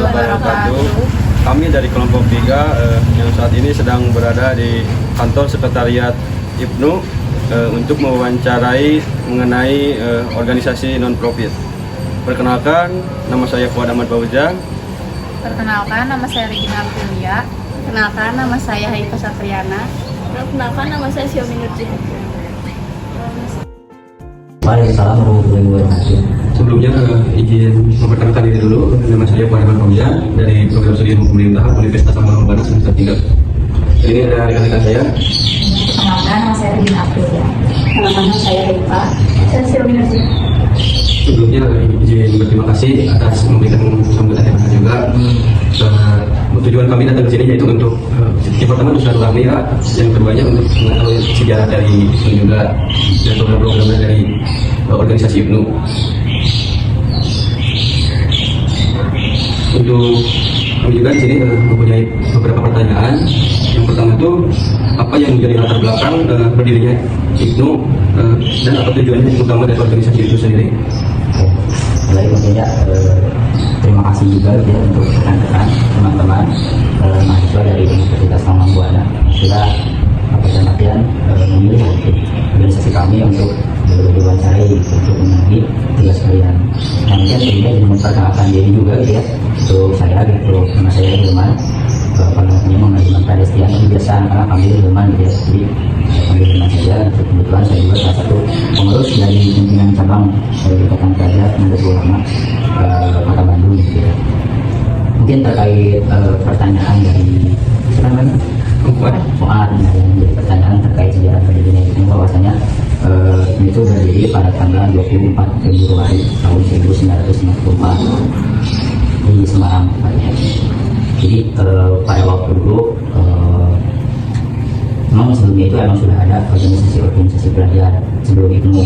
wabarakatuh. Kami dari kelompok 3 yang saat ini sedang berada di kantor sekretariat IPNU untuk mewawancarai mengenai organisasi non-profit. Perkenalkan, nama saya Fuad Ahmad Baujang. Perkenalkan, nama saya Regina Aprilia. Perkenalkan, nama saya Haika Satriana. Perkenalkan, nama saya Xiaomi Nurji. Waalaikumsalam warahmatullahi wabarakatuh. Sebelumnya izin memperkenalkan diri dulu. Nama saya Fuad Ahmad Baujang dari program studi ilmu pemerintahan Universitas Ambarawa Bandung semester 3. Ini ada rekan-rekan saya. Perkenalkan, nama saya Regina Aprilia. Perkenalkan, nama saya Haika. Saya Xiaomi Nurji. Sebelumnya izin berterima kasih atas memberikan sambutan yang hangat juga. Tujuan kami datang ke sini yaitu untuk yang pertama untuk silaturahmi ya, yang keduanya untuk mengetahui sejarah dari IPNU juga dan program-programnya dari organisasi IPNU. Untuk kami juga di sini mempunyai beberapa pertanyaan. Yang pertama itu apa yang menjadi latar belakang berdirinya IPNU dan apa tujuannya utama dari organisasi itu sendiri? Baik, tentunya terima kasih juga ya untuk rekan-rekan teman-teman mahasiswa dari Universitas Ambarawa Buana sudah dalam artian memilih organisasi kami untuk diwawancarai untuk memenuhi tugas kalian. Nanti tentunya ingin memperkenalkan diri juga gitu ya untuk saya gitu, nama saya Hilman. Kalau namanya mengenai Hilman Pradestian ini biasa karena panggil Hilman gitu ya, jadi panggil Hilman saja. Kebetulan saya juga salah satu pengurus dari pimpinan cabang Ikatan Pelajar Nahdlatul Ulama Kota Bandung gitu ya. Mungkin terkait pertanyaan dari siapa namanya? Fuad yang menjadi pertanyaan terkait sejarah berdirinya itu bahwasanya itu berdiri pada tanggal 24 Februari tahun 1954 di Semarang. Jadi pada waktu dulu memang sebelumnya itu emang sudah ada organisasi pelajar sebelum IPNU.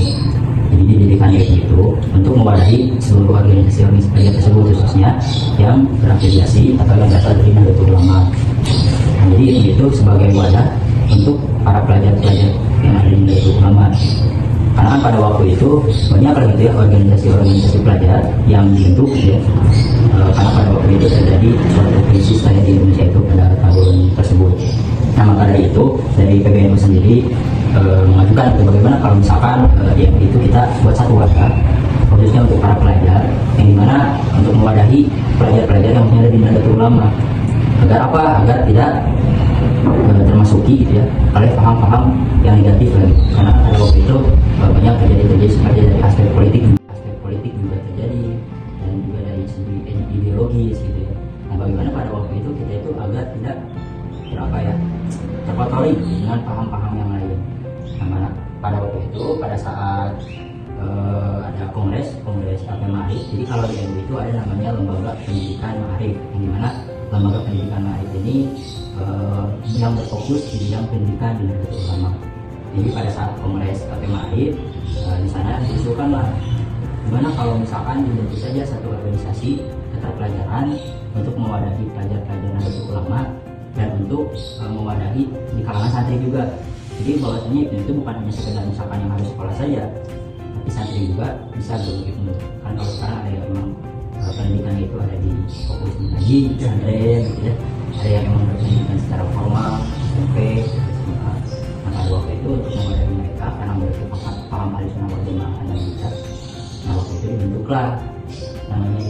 Jadi didirikan itu untuk mewadahi seluruh organisasi pelajar tersebut khususnya yang berafiliasi atau yang berasal dari Nahdlatul Ulama. Nah, jadi itu sebagai wadah untuk para pelajar-pelajar yang ada di Nahdlatul Ulama. Karena kan pada waktu itu banyak gitu ya organisasi pelajar yang dibentuk ya. Karena pada waktu itu terjadi suatu krisis di Indonesia itu pada tahun tersebut. Nah maka dari itu dari PBNU sendiri mengajukan itu bagaimana kalau misalkan itu kita buat satu wadah khususnya untuk para pelajar yang dimana untuk mewadahi pelajar-pelajar yang ada di Nahdlatul Ulama agar apa? Agar tidak termasuki gitu ya oleh paham-paham yang negatif lagi. Karena pada waktu itu banyak terjadi seperti dari aspek politik juga terjadi dan juga dari segi ideologis gitu ya. Nah bagaimana pada waktu itu kita itu agar tidak terkotori dengan paham-paham yang lain. Nah pada waktu itu pada saat ada kongres KP Ma'arif. Jadi kalau di NU itu ada namanya lembaga pendidikan Ma'arif, yang dimana lembaga pendidikan Ma'arif ini yang berfokus di bidang pendidikan di Nahdlatul Ulama. Jadi pada saat kongres KP Ma'arif di sana diusulkanlah gimana kalau misalkan dibentuk saja satu organisasi keterpelajaran untuk mewadahi pelajar-pelajar Nahdlatul Ulama dan untuk mewadahi di kalangan santri juga. Jadi bahwasanya itu bukan hanya sekedar misalkan yang harus sekolah saja, tapi santri juga bisa begitu. Kan kalau sekarang ada yang memang pendidikan itu ada di fokus mengaji, pesantren gitu ya. Ada yang memang berpendidikan secara formal, SMP. Nah pada waktu itu untuk mewadahi mereka karena mereka paham Ahlussunnah wal Jamaah dan juga. Nah waktu itu dibentuklah namanya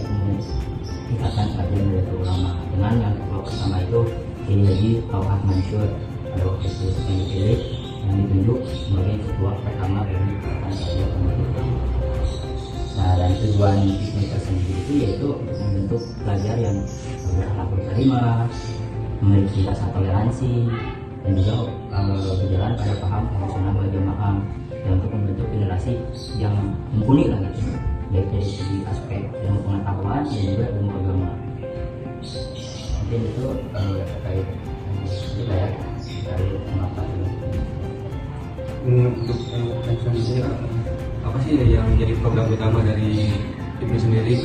Ikatan Pelajar Nahdlatul Ulama dengan yang ketua pertama itu ini lagi Tauhad Mansur. Pada waktu itu yang dipilih yang ditunjuk sebagai ketua pertama dari Ikatan Pelajar Nahdlatul Ulama. Nah dan tujuan IPNU tersendiri itu yaitu untuk membentuk pelajar yang berakhlakul karimah, memiliki rasa toleransi dan juga berjalan pada paham Ahlussunnah wal Jamaah dan untuk membentuk generasi yang mumpuni lah gitu, baik dari segi aspek ilmu pengetahuan dan juga ilmu agama. Mungkin itu terkait kita ya dari pendapat ini. Untuk selanjutnya apa sih yang menjadi program utama dari IPNU sendiri?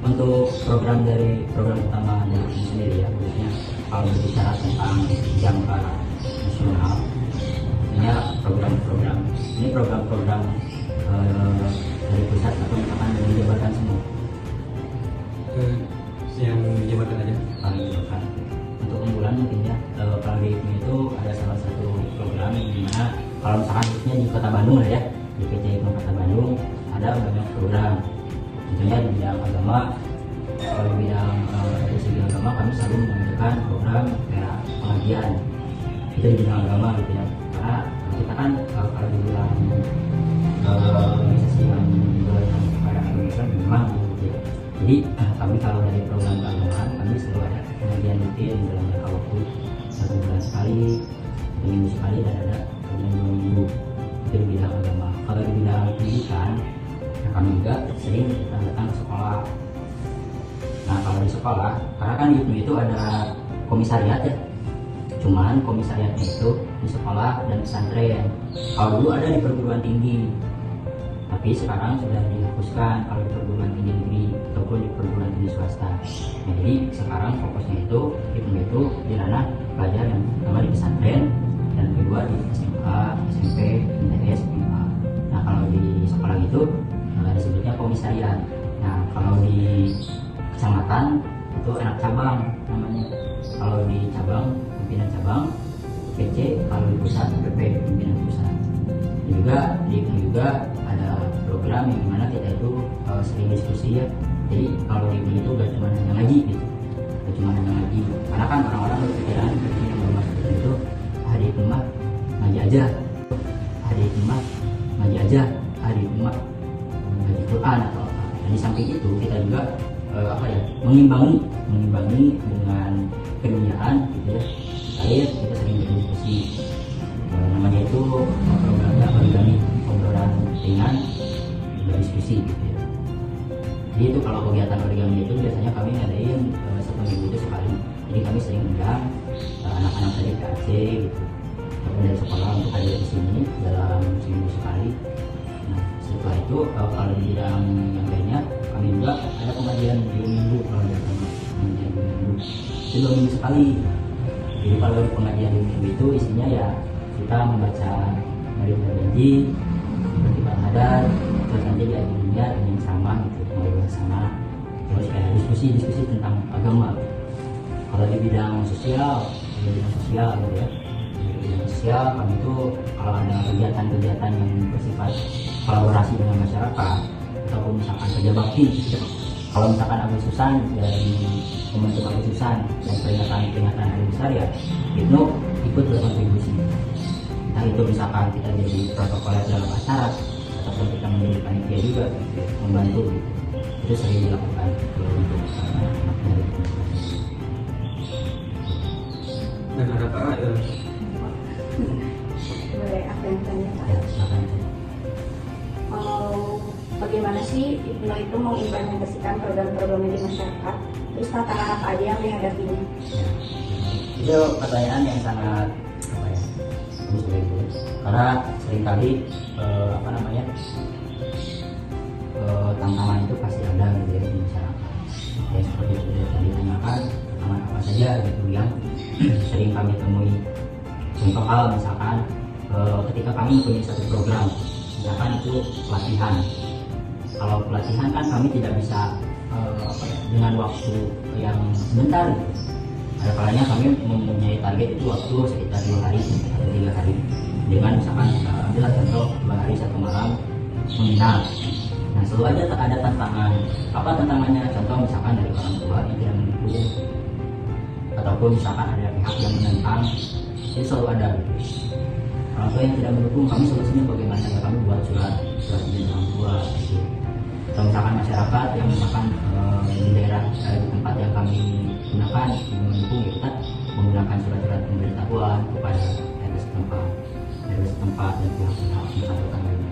Untuk program utama dari IPNU sendiri ya, khususnya kalau berbicara tentang jangka nasional, ini program-program dari pusat atau misalkan dari jabatan semua. jabarkan aja. Kami jabarkan. Untuk unggulan mungkin ya, kalau di IPNU itu ada salah satu program yang dimana kalau misalkan khususnya di Kota Bandung lah ya, di PT IPNU Kota Bandung ada banyak program. Tentunya di bidang agama, kalau di bidang dari segi agama kami selalu mengadakan program kayak pengajian. Itu di bidang agama gitu ya, karena kita kan kalau dibilang organisasi yang menjalankan kepada agama memang gitu ya. Jadi kami kalau dari program keagamaan kami selalu ada pengajian rutin dalam jangka waktu 1 bulan sekali, 1 minggu sekali, dan ada kemudian 2 minggu. Itu di bidang agama. Kalau di bidang pendidikan, kami juga sering datang ke sekolah. Nah kalau di sekolah, karena kan di IPNU itu ada komisariat ya, cuman komisariatnya itu di sekolah dan pesantren. Kalau dulu ada di perguruan tinggi, tapi sekarang sudah dihapuskan kalau di perguruan tinggi negeri ataupun di perguruan tinggi swasta. Nah, jadi sekarang fokusnya itu IPNU itu di ranah belajar yang pertama di pesantren dan kedua di SMA, SMP, MTS, SMA. Nah kalau di sekolah itu disebutnya komisariat. Nah kalau di kecamatan itu anak cabang namanya. Kalau di cabang pimpinan cabang, PC, kalau di pusat PP pimpinan pusat. Dan juga di IPNU juga ada program yang dimana kita itu sering diskusi ya. Jadi kalau di IPNU itu gak cuma hanya ngaji gitu, gak cuma hanya ngaji. Karena kan orang-orang berpikiran yang belum masuk itu di IPNU mah ngaji aja, di IPNU mah ngaji aja, di IPNU mah ngaji Quran atau apa. Dan di samping itu kita juga mengimbangi dengan keduniaan gitu ya. Kita sering berdiskusi, namanya itu programnya origami, obrolan ringan berdiskusi gitu ya. Jadi itu kalau kegiatan origami itu biasanya kami ngadain 1 minggu itu sekali. Jadi kami sering undang anak-anak dari PAC gitu ataupun dari sekolah untuk hadir di sini dalam seminggu sekali. Nah setelah itu kalau di bidang yang lainnya kami juga ada pengajian 2 minggu. Kalau di agama pengajian 2 minggu itu 2 minggu sekali. Jadi kalau di pengajian 2 minggu itu isinya ya kita membaca Maryam Janji seperti Pak Hadar, terus nanti diajarnya dengan sama gitu, mulai sama, terus kayak diskusi tentang agama. Kalau di bidang sosial gitu ya, di bidang sosial kami itu kalau ada kegiatan-kegiatan yang bersifat kolaborasi dengan masyarakat ataupun misalkan kerja bakti, kalau misalkan Agustusan dari pembentuk Agustusan dan peringatan hari besar ya IPNU ikut berkontribusi. Nah itu misalkan kita jadi protokoler dalam acara ataupun kita menjadi panitia juga gitu, membantu gitu. Itu sering dilakukan untuk Dan ada Kak Boleh aku yang tanya Pak? ya, silakan. Bagaimana sih IPNU itu mengimplementasikan program-programnya di masyarakat? Terus tantangan apa aja yang dihadapinya? Ya. Itu pertanyaan yang sangat bagus karena seringkali tantangan itu pasti ada gitu ya di masyarakat. Ya seperti yang sudah tadi ditanyakan, tantangan apa saja gitu yang sering kami temui. Contoh hal misalkan ketika kami mempunyai satu program, misalkan itu pelatihan. Kalau pelatihan kan kami tidak bisa dengan waktu yang sebentar gitu. Ada kalanya kami mempunyai target itu waktu sekitar 2 hari atau 3 hari. Dengan misalkan ambillah contoh 2 hari 1 malam menginap. Nah selalu ada tantangan. Apa tantangannya? Contoh misalkan dari orang tua yang tidak mendukung, ataupun misalkan ada pihak yang menentang. Itu selalu ada. Orang tua yang tidak mendukung, kami solusinya bagaimana ya? Kami buat surat izin orang tua. Gitu. Atau misalkan masyarakat yang misalkan di daerah di tempat yang kami gunakan yang mendukung ya kita menggunakan surat-surat pemberitahuan kepada RT setempat dan pihak-pihak misalkan lainnya.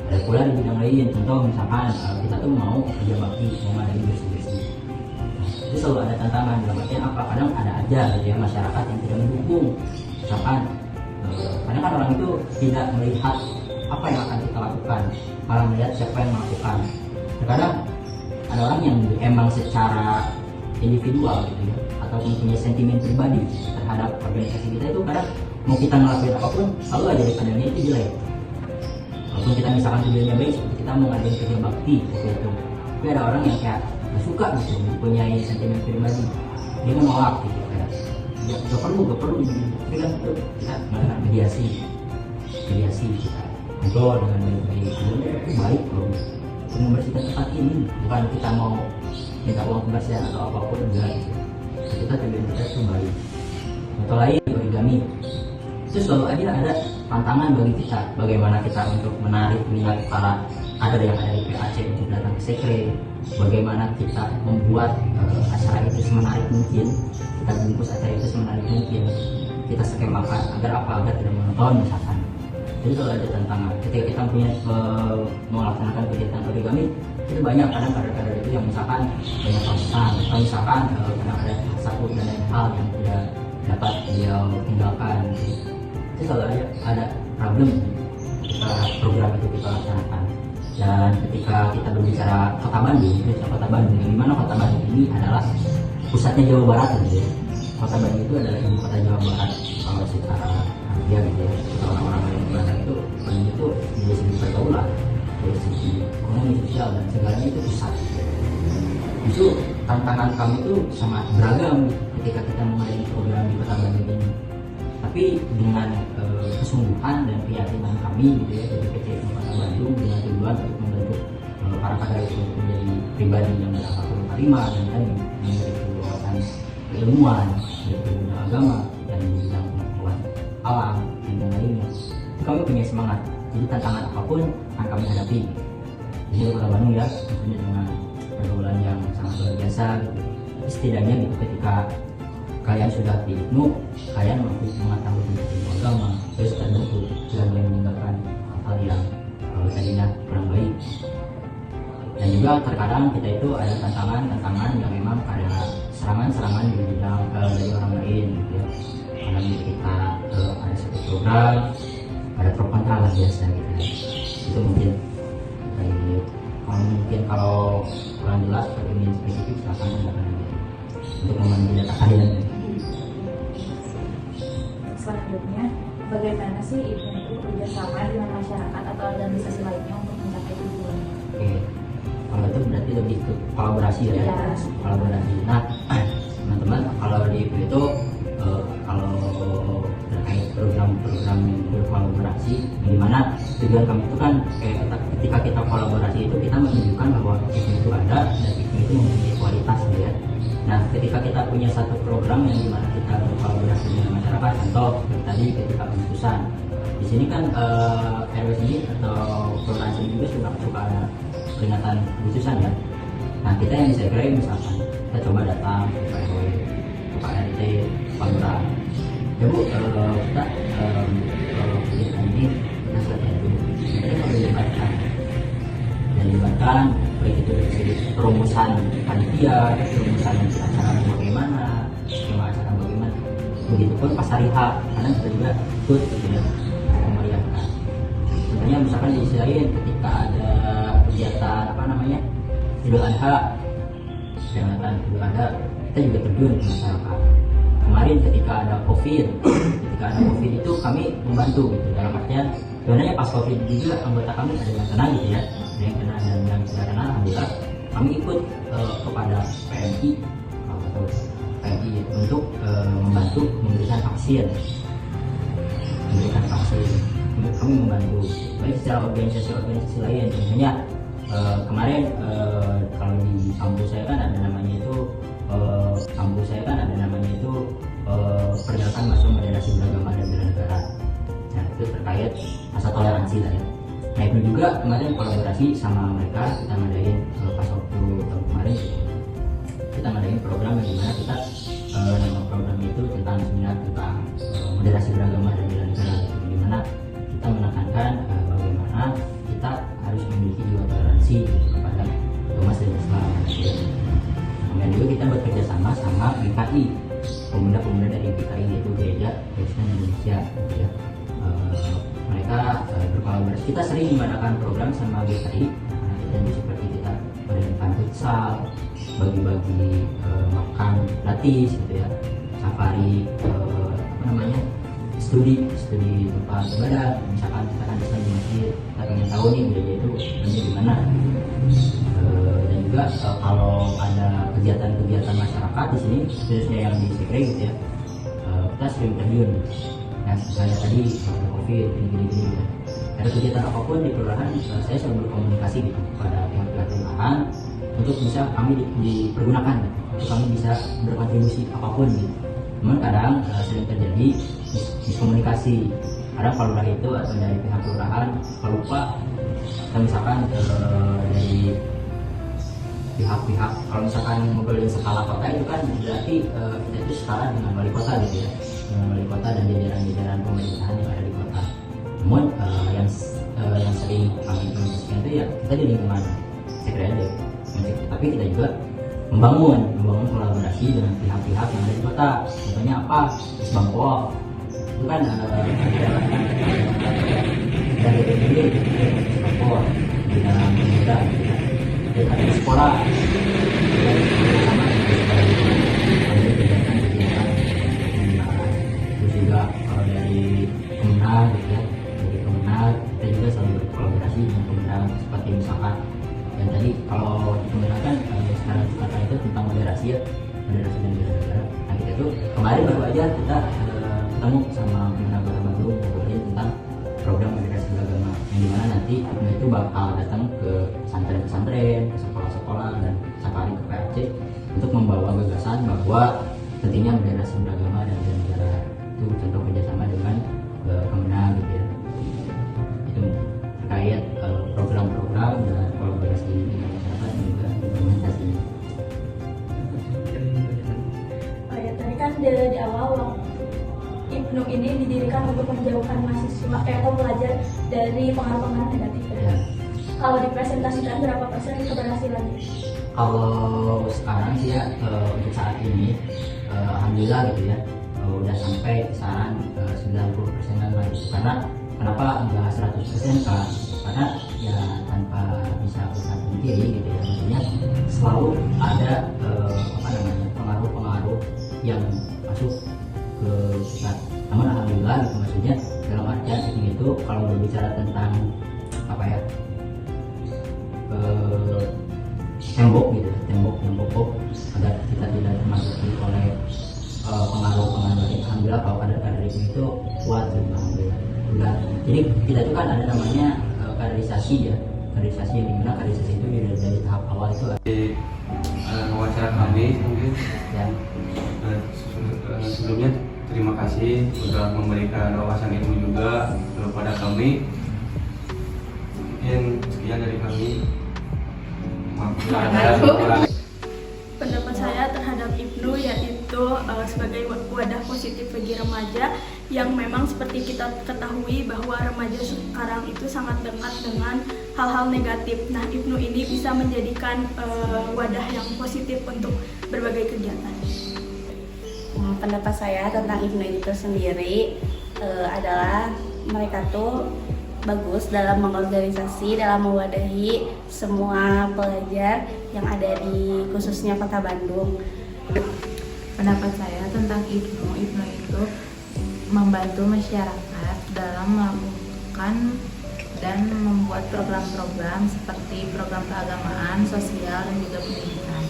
Ada pula di bidang lain, contoh misalkan kita tuh mau kerja bakti yang ada di bersih-bersih. Nah, itu selalu ada tantangan dalam artian apa? Kadang ada aja gitu ya masyarakat yang tidak mendukung. Misalkan kadang kan orang itu tidak melihat apa yang akan kita lakukan, malah melihat siapa yang melakukan. Terkadang ada orang yang emang secara individual gitu ya, atau punya sentimen pribadi terhadap organisasi kita itu kadang mau kita ngelakuin apapun selalu aja dipandangnya itu jelek. Walaupun kita misalkan tujuannya baik seperti kita mau ngadain kerja bakti seperti itu, tapi ada orang yang kayak nggak suka gitu, mempunyai sentimen pribadi, dia menolak gitu kayak gak perlu tapi kan itu kita melakukan mediasi kita ngobrol dengan baik-baik, itu baik loh untuk membersihkan tempat ini, bukan kita mau minta uang pembersihan atau apapun enggak gitu. Kita tujuan kita itu baik. Contoh lain origami, itu selalu aja ada tantangan bagi kita, bagaimana kita untuk menarik minat para kader yang ada di PAC untuk datang ke sekre, bagaimana kita membuat acara itu semenarik mungkin, kita bungkus acara itu semenarik mungkin, kita skemakan agar tidak menonton misalkan. Jadi kalau ada tantangan ketika kita punya melaksanakan kegiatan origami, itu banyak kadang kader-kader itu yang misalkan banyak pesan atau misalkan kadang ada satu dan lain hal yang tidak dapat beliau tinggalkan. Itu selalu ada problem ketika program itu kita laksanakan. Dan ketika kita berbicara Kota Bandung, di mana Kota Bandung ini adalah pusatnya Jawa Barat gitu ya. Kota Bandung itu adalah ibu kota Jawa Barat kalau secara harfiah gitu ya. Orang-orang yang Belanda itu Bandung itu dari segi pergaulan, dari segi ekonomi, sosial dan segalanya itu pusat. Itu tantangan kami itu sangat beragam ketika kita memulai program di Kota Bandung ini. Tapi dengan kesungguhan dan keyakinan kami gitu ya dari PT Kota Bandung dengan tujuan untuk membentuk para kader itu menjadi pribadi yang berakhlak karimah dan tadi memiliki wawasan keilmuan, yaitu bidang agama dan bidang pengetahuan alam dan lainnya. Kami punya semangat. Jadi tantangan apapun akan kami hadapi. Jadi Kota Bandung ya, tentunya dengan pergaulan yang sangat luar biasa gitu. Tapi setidaknya gitu ketika kalian sudah di IPNU, kalian mampu mengetahui tentang ilmu agama, terus tentu sudah mulai meninggalkan hal yang tadinya kurang baik. Dan juga terkadang kita itu ada tantangan yang memang ada serangan di bidang dari orang lain gitu ya. Kadang kita ada satu program, ada pro kontra lah biasa gitu ya. Itu mungkin kalau kurang jelas atau ingin spesifik silakan menggunakan untuk memenuhi data kalian. Selanjutnya, bagaimana sih IPNU itu bekerjasama dengan masyarakat atau organisasi lainnya untuk mencapai tujuan? Oke, kalau itu berarti lebih ke kolaborasi ya. Kolaborasi. Nah, teman-teman, kalau di IPNU itu kalau terkait program-program yang berkolaborasi, di mana tujuan kami itu kan ketika kita kolaborasi itu kita menunjukkan bahwa IPNU itu ada dan IPNU itu mempunyai kualitas ya. Nah, ketika kita punya satu program yang dimana kita berkolaborasi dengan masyarakat, contoh tadi ketika pengutusan, di sini kan RW sini atau kelurahan sini juga suka ada peringatan pengutusan ya. Nah, kita yang bisa kira misalkan kita coba datang ke Pak RW, ke Pak RT, Pak Lurah. Ya Bu, kita kegiatan ini kita selesai dulu. Kita melibatkan baik itu dari perumusan panitia, perumusan acara bagaimana, skema acara bagaimana. Begitupun pas hari H, karena kita juga ikut memeriahkan. Contohnya misalkan di sisi lain ketika ada kegiatan Idul Adha, kita juga terjun ke masyarakat. Kemarin ketika ada COVID itu kami membantu gitu. Dalam artian sebenarnya pas COVID juga anggota kami ada yang kena gitu ya, ada yang kena dan yang tidak kena, alhamdulillah kami ikut kepada PMI atau PMI untuk membantu memberikan vaksin. Kami membantu baik secara organisasi lain, contohnya kemarin kalau di kampus saya kan ada namanya itu pergerakan masuk moderasi beragama dan bela negara. Nah, itu terkait masa toleransi lah ya. Nah, itu juga kemarin kolaborasi sama mereka, kita ngadain pas waktu tahun kemarin kita ngadain program yang dimana kita nama program itu tentang seminar tentang moderasi beragama dan bela negara gitu, dimana kita menekankan bagaimana kita harus memiliki jiwa toleransi gitu, kepada umat Islam gitu. Dan juga kita bekerja sama GKI, pemuda-pemuda dari GKI yaitu Gereja Kristen Indonesia gitu ya. Mereka berkolaborasi, kita sering mengadakan program sama GKI dan seperti kita mengadakan futsal, bagi-bagi makan gratis gitu ya, safari studi tempat ibadah, misalkan kita kan di masjid, kita pengen tahu nih gereja itu di mana, dan juga juga kalau ada kegiatan-kegiatan masyarakat di sini, khususnya yang di Sekre gitu ya, kita sering terjun. Yang saya tadi COVID gini-gini ya. Ada kegiatan apapun di kelurahan, saya selalu berkomunikasi gitu pada pihak-pihak kelurahan untuk bisa kami dipergunakan, untuk kami bisa berkontribusi apapun gitu. Namun kadang sering terjadi miskomunikasi. Kadang kalau lurah itu atau dari pihak kelurahan kalau lupa, atau misalkan dari pihak-pihak, kalau misalkan mobil skala kota itu kan berarti kita itu setara dengan wali kota gitu ya, dengan wali kota dan jajaran-jajaran pemerintahan yang ada di kota. Namun yang sering kami implementasikan itu ya kita di lingkungan Sekre aja, tapi kita juga membangun kolaborasi dengan pihak-pihak yang ada di kota. Contohnya apa? Bangkok itu kan dari DPD Bangkok di dalam pemuda dan ada sekolah terus juga kalau dari Kemenag gitu ya, dari Kemenag kita juga selalu berkolaborasi dengan Kemenag, seperti misalkan dan tadi kalau di Kemenag kan sekarang kata itu tentang moderasi ya, moderasi dan negara. Nah kita tuh kemarin baru aja kita ketemu sama Kemenag Bandung ngobrolin tentang program moderasi beragama yang dimana nanti itu bakal datang ke pesantren-pesantren, ke sekolah-sekolah dan sekali ke PRC untuk membawa gagasan bahwa pentingnya moderasi beragama dan negara. Itu contoh kerjasama dengan Kemenag gitu ya. Itu terkait program-program dan kolaborasi dengan masyarakat dan juga implementasinya. Oh ya, tadi kan di awal IPNU ini didirikan untuk menjauhkan mahasiswa atau pelajar dari pengaruh-pengaruh negatif ya. Ya. Kalau dipresentasikan berapa persen keberhasilannya? Kalau sekarang sih ya untuk saat ini alhamdulillah gitu ya udah sampai kisaran 90%-an lah gitu. Karena kenapa enggak 100% kan? Karena ya tanpa bisa kita pungkiri gitu ya, maksudnya selalu ada pengaruh-pengaruh yang masuk ke kita. Namun alhamdulillah gitu, maksudnya dalam artian itu kalau berbicara tentang apa ya, tembok gitu, tembok agar kita tidak dimasuki oleh pengaruh-pengaruh. Alhamdulillah kalau kader-kader itu kuat gitu, alhamdulillah. Udah, jadi kita itu kan ada namanya kaderisasi ya, kaderisasi yang dimana kaderisasi itu dari tahap awal itu Di wawancara kami mungkin yang sebelumnya terima kasih sudah memberikan wawasan ilmu juga kepada kami. Mungkin sekian dari kami. Pendapat saya terhadap IPNU yaitu sebagai wadah positif bagi remaja yang memang seperti kita ketahui bahwa remaja sekarang itu sangat dekat dengan hal-hal negatif. Nah, IPNU ini bisa menjadikan wadah yang positif untuk berbagai kegiatan. Nah, pendapat saya tentang IPNU itu sendiri adalah mereka tuh bagus dalam mengorganisasi, dalam mewadahi semua pelajar yang ada di khususnya Kota Bandung. Pendapat saya tentang IPNU itu membantu masyarakat dalam melakukan dan membuat program-program seperti program keagamaan, sosial, dan juga pendidikan.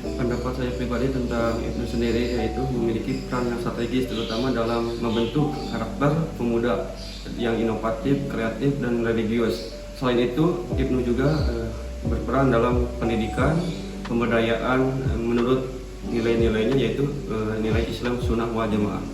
Pendapat saya pribadi tentang IPNU sendiri yaitu memiliki peran yang strategis terutama dalam membentuk karakter pemuda yang inovatif, kreatif, dan religius. Selain itu, IPNU juga berperan dalam pendidikan, pemberdayaan menurut nilai-nilainya yaitu nilai Islam Sunnah wal Jamaah.